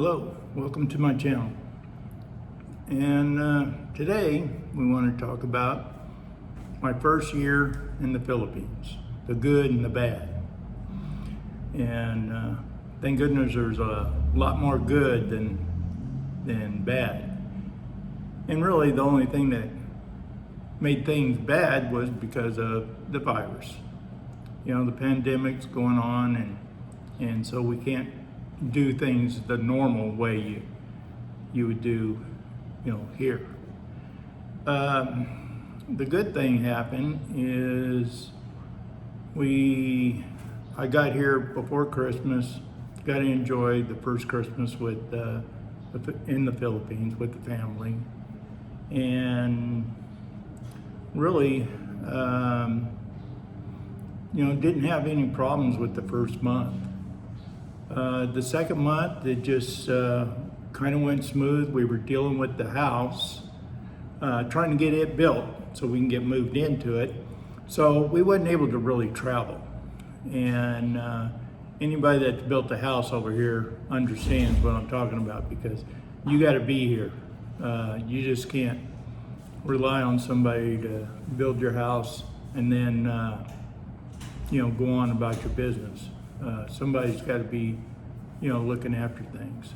Hello, welcome to my channel. And today we want to talk about my first year in the Philippines, the good and the bad. And thank goodness there's a lot more good than bad. And really the only thing that made things bad was because of the virus. You know, the pandemic's going on, and so we can't do things the normal way you would do, you know, here. The good thing happened is I got here before Christmas, got to enjoy the first Christmas in the Philippines with the family, and really, you know, didn't have any problems with the first month. The second month, it just kind of went smooth. We were dealing with the house, trying to get it built so we can get moved into it. So we wasn't able to really travel. And anybody that's built a house over here understands what I'm talking about, because you got to be here. You just can't rely on somebody to build your house and then you know, go on about your business. Somebody's got to be, you know, looking after things.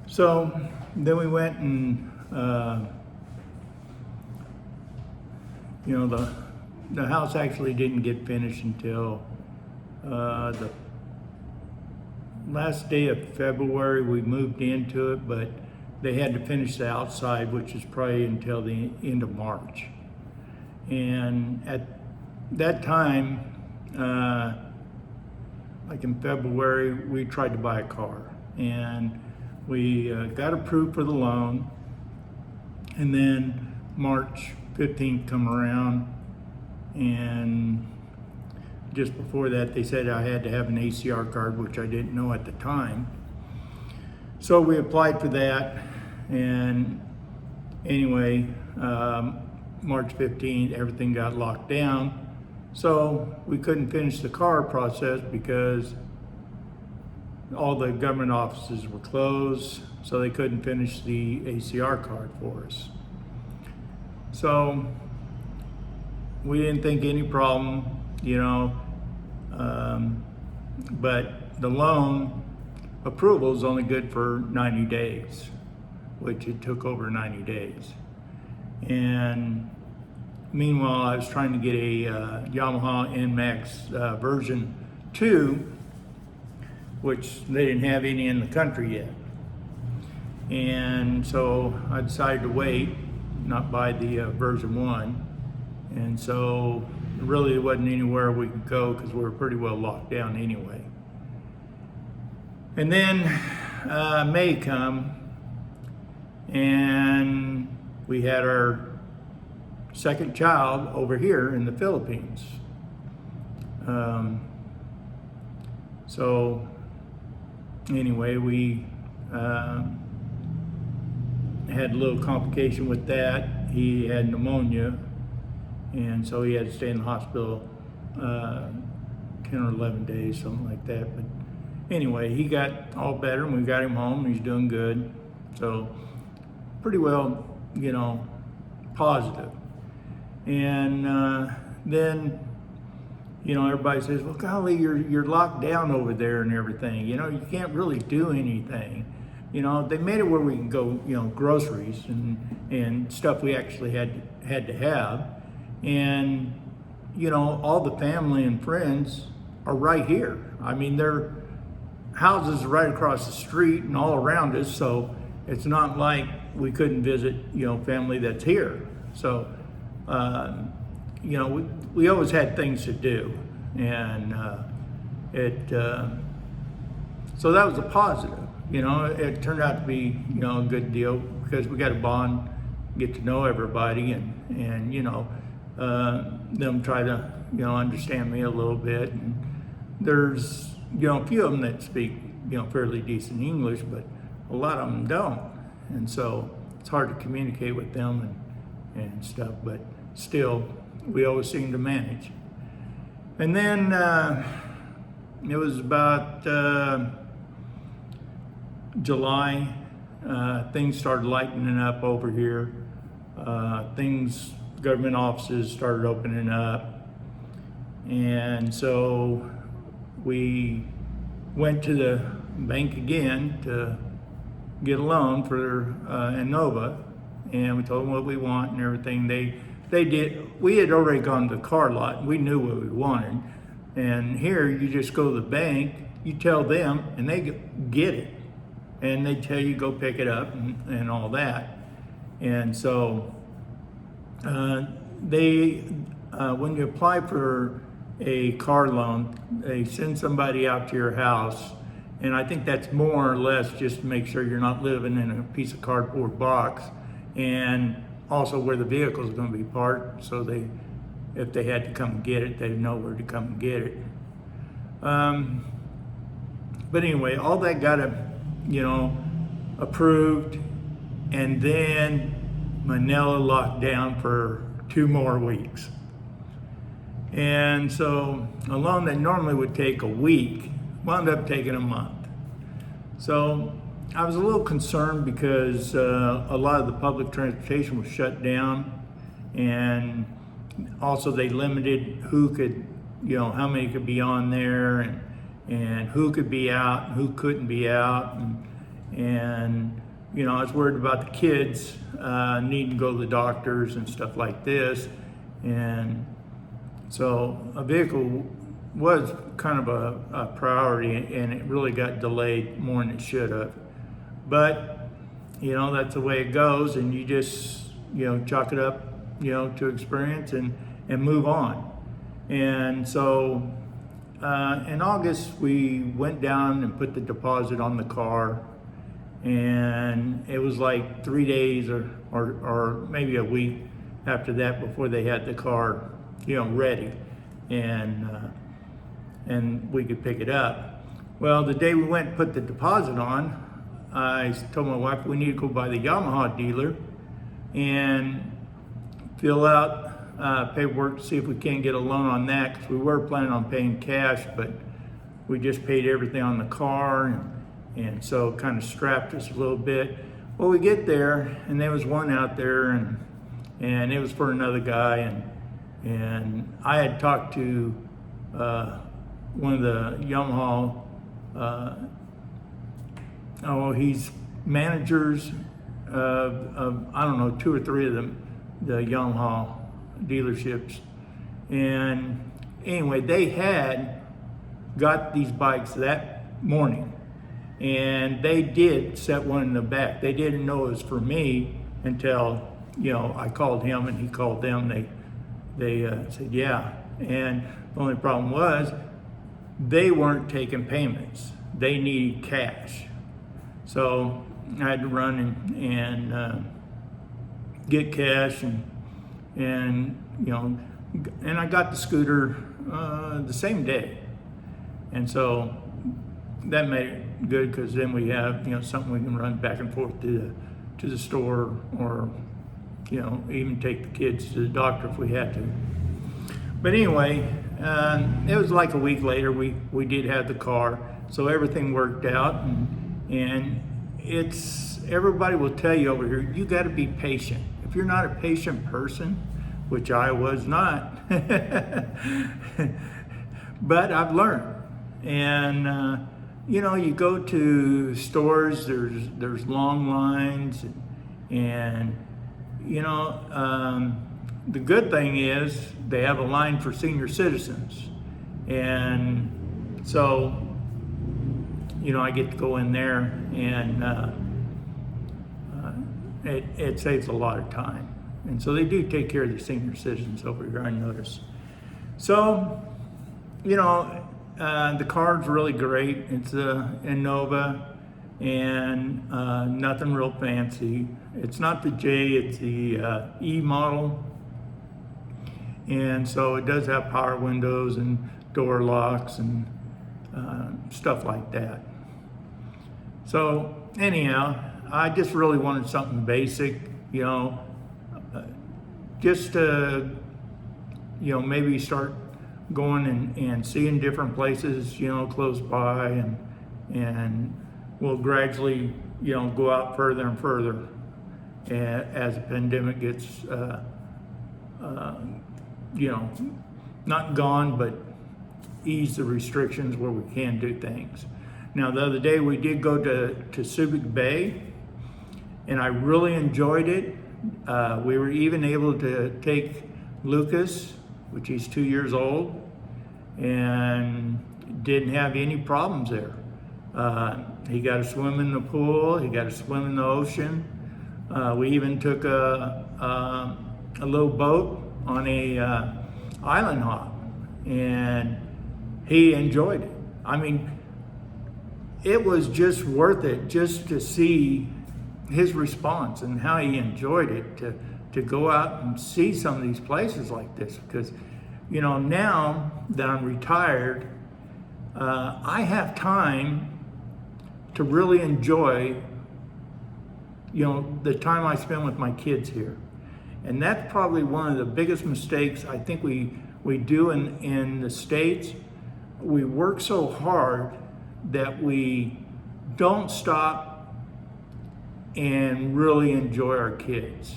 So then we went and, you know, the house actually didn't get finished until the last day of February. We moved into it, but they had to finish the outside, which is probably until the end of March. And at that time, like in February, we tried to buy a car, and we got approved for the loan. And then March 15th come around, and just before that, they said I had to have an ACR card, which I didn't know at the time. So we applied for that, and anyway, March 15th, everything got locked down. So we couldn't finish the car process because all the government offices were closed, so they couldn't finish the ACR card for us. So we didn't think any problem, you know, but the loan approval is only good for 90 days, which it took over 90 days. And meanwhile, I was trying to get a Yamaha NMAX version 2, which they didn't have any in the country yet. And so I decided to wait, not buy the version 1. And so really there wasn't anywhere we could go because we were pretty well locked down anyway. And then May come, and we had our second child over here in the Philippines. So anyway, we had a little complication with that. He had pneumonia, and so he had to stay in the hospital 10 or 11 days, something like that. But anyway, he got all better, and we got him home, and he's doing good. So pretty well, you know, positive. And then, you know, everybody says, well, golly, you're locked down over there and everything. You know, you can't really do anything. You know, they made it where we can go, you know, groceries and stuff we actually had to have. And, you know, all the family and friends are right here. I mean, their houses are right across the street and all around us. So it's not like we couldn't visit, you know, family that's here. So, you know, we always had things to do, and so that was a positive. You know, it turned out to be, you know, a good deal because we got a bond, get to know everybody, and you know, them try to, you know, understand me a little bit. And there's, you know, a few of them that speak, you know, fairly decent English, but a lot of them don't, and so it's hard to communicate with them and stuff. But still, we always seem to manage. And then it was about July, things started lightening up over here. Government offices started opening up. And so we went to the bank again to get a loan for Innova, and we told them what we want and everything. They did. We had already gone to the car lot. We knew what we wanted. And here, you just go to the bank, you tell them, and they get it. And they tell you go pick it up and all that. And so when you apply for a car loan, they send somebody out to your house. And I think that's more or less just to make sure you're not living in a piece of cardboard box, and also where the vehicle is going to be parked, so if they had to come and get it, they'd know where to come and get it. But anyway, all that got approved, and then Manila locked down for 2 more weeks. And so a loan that normally would take a week wound up taking a month. So I was a little concerned because a lot of the public transportation was shut down, and also they limited who could, how many could be on there, and who could be out and who couldn't be out. And I was worried about the kids needing to go to the doctors and stuff like this. And so a vehicle was kind of a priority, and it really got delayed more than it should have. But, that's the way it goes, and you just, chalk it up, to experience and move on. And so in August, we went down and put the deposit on the car, and it was like 3 days or maybe a week after that before they had the car, ready, and we could pick it up. Well, the day we went and put the deposit on, I told my wife we need to go by the Yamaha dealer and fill out paperwork to see if we can't get a loan on that, because we were planning on paying cash, but we just paid everything on the car, and so it kind of strapped us a little bit. Well, we get there, and there was one out there, and it was for another guy, and I had talked to one of the Yamaha, he's managers of I don't know, 2 or 3 of them, the Yamaha dealerships. And anyway, they had got these bikes that morning, and they did set one in the back. They didn't know it was for me until I called him and he called them. They said yeah, and the only problem was they weren't taking payments. They needed cash. So I had to run and get cash, and I got the scooter the same day. And so that made it good, because then we have something we can run back and forth to the store, or even take the kids to the doctor if we had to. But anyway, it was like a week later we did have the car, so everything worked out, and it's, everybody will tell you over here, you got to be patient. If you're not a patient person, which I was not, but I've learned. And you go to stores, there's long lines, and the good thing is they have a line for senior citizens, and so I get to go in there, and it saves a lot of time. And so they do take care of the senior citizens over here, I notice. So, the car's really great. It's a Innova, and nothing real fancy. It's not the J, it's the E model. And so it does have power windows and door locks and stuff like that. So anyhow, I just really wanted something basic, just to, maybe start going and seeing different places, close by, and will gradually, go out further and further as the pandemic gets, not gone, but ease the restrictions where we can do things. Now, the other day we did go to Subic Bay, and I really enjoyed it. We were even able to take Lucas, which he's 2 years old, and didn't have any problems there. He got to swim in the pool, he got to swim in the ocean. We even took a little boat on a island hop, and he enjoyed it. I mean, it was just worth it just to see his response and how he enjoyed it, to go out and see some of these places like this. Because, now that I'm retired, I have time to really enjoy, the time I spend with my kids here. And that's probably one of the biggest mistakes I think we do in the States. We work so hard that we don't stop and really enjoy our kids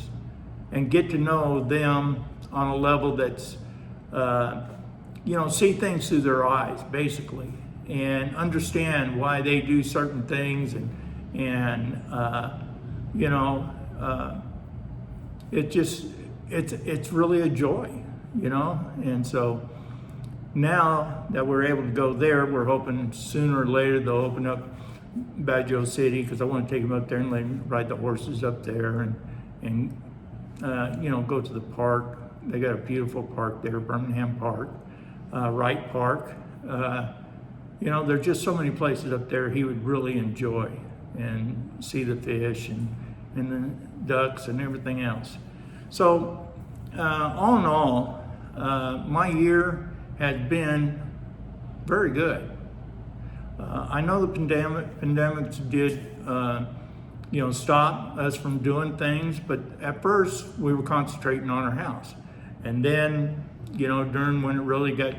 and get to know them on a level that's, see things through their eyes, basically, and understand why they do certain things, it's really a joy, and so now that we're able to go there, we're hoping sooner or later they'll open up Bajo City, because I want to take them up there and let them ride the horses up there and go to the park. They got a beautiful park there, Birmingham Park, Wright Park. There's just so many places up there he would really enjoy and see the fish and the ducks and everything else. So all in all, my year has been very good. I know the pandemics did, stop us from doing things, but at first we were concentrating on our house. And then, during when it really got,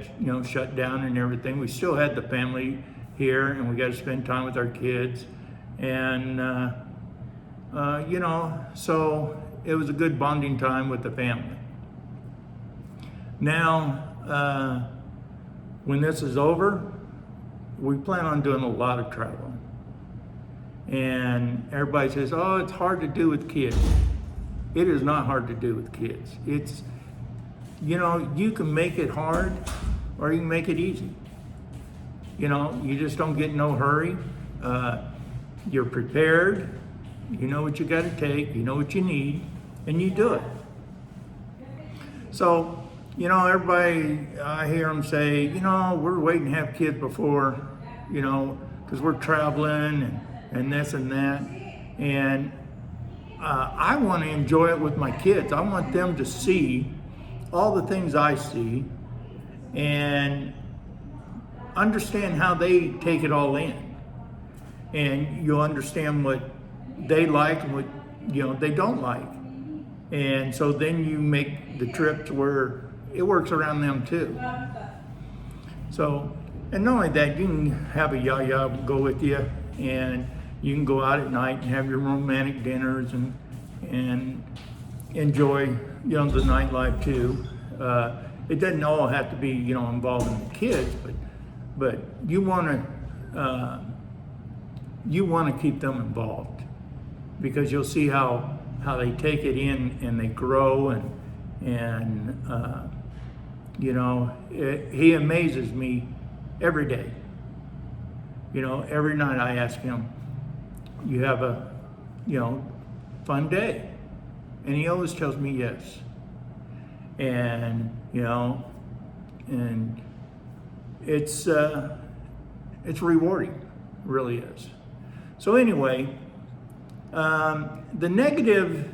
shut down and everything, we still had the family here, and we got to spend time with our kids. And, so it was a good bonding time with the family. Now, when this is over, we plan on doing a lot of traveling. And everybody says, oh, it's hard to do with kids. It is not hard to do with kids. It's, you can make it hard or you can make it easy. You just don't get in no hurry. You're prepared. You know what you got to take. You know what you need, and you do it. So, everybody, I hear them say, we're waiting to have kids before, because we're traveling and this and that. And I want to enjoy it with my kids. I want them to see all the things I see and understand how they take it all in. And you'll understand what they like and what, they don't like. And so then you make the trip to where it works around them too. So, and not only that, you can have a yaya go with you, and you can go out at night and have your romantic dinners and enjoy, the nightlife too. It doesn't all have to be, involving the kids, but you want to keep them involved, because you'll see how they take it in and they grow and he amazes me every day. Every night I ask him, you have a, fun day? And he always tells me yes. And, and it's rewarding, it really is. So anyway, the negative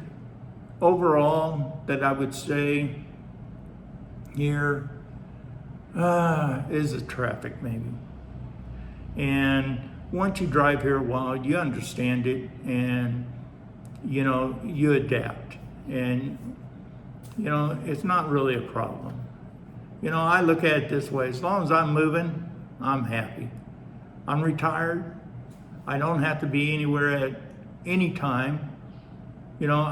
overall that I would say here is the traffic, maybe. And once you drive here a while, you understand it, and you adapt, and it's not really a problem. I look at it this way: as long as I'm moving, I'm happy. I'm retired. I don't have to be anywhere at any time. You know,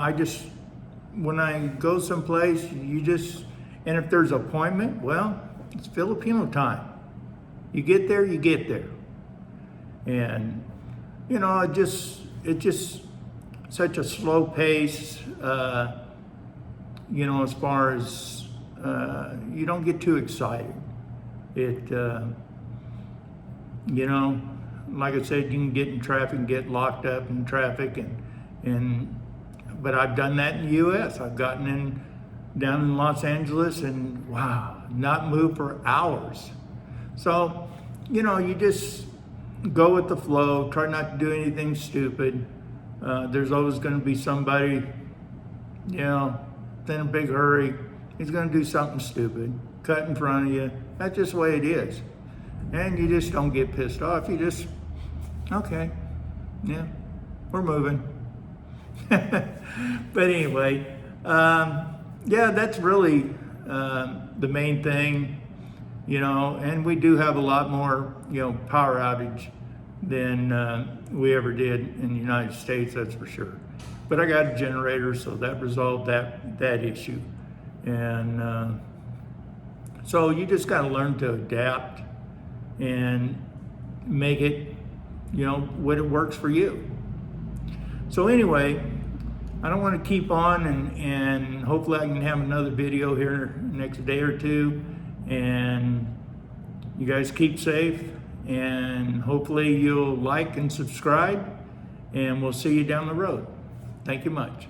when I go someplace, and if there's an appointment, well, it's Filipino time. You get there, you get there. And, you know, it's just such a slow pace, you know, as far as, you don't get too excited. You know, like I said, you can get in traffic and get locked up in traffic, but I've done that in the U.S. I've gotten down in Los Angeles and wow, not moved for hours. So, you know, you just go with the flow, try not to do anything stupid. There's always going to be somebody, you know, in a big hurry. He's going to do something stupid, cut in front of you. That's just the way it is. And you just don't get pissed off. You just, okay, yeah, we're moving. But anyway, yeah, that's really the main thing, you know, and we do have a lot more, you know, power outage than we ever did in the United States, that's for sure. But I got a generator, so that resolved that issue. And so you just got to learn to adapt and make it, you know, what it works for you. So anyway, I don't want to keep on, and hopefully I can have another video here next day or two. And you guys keep safe, and hopefully you'll like and subscribe, and we'll see you down the road. Thank you much.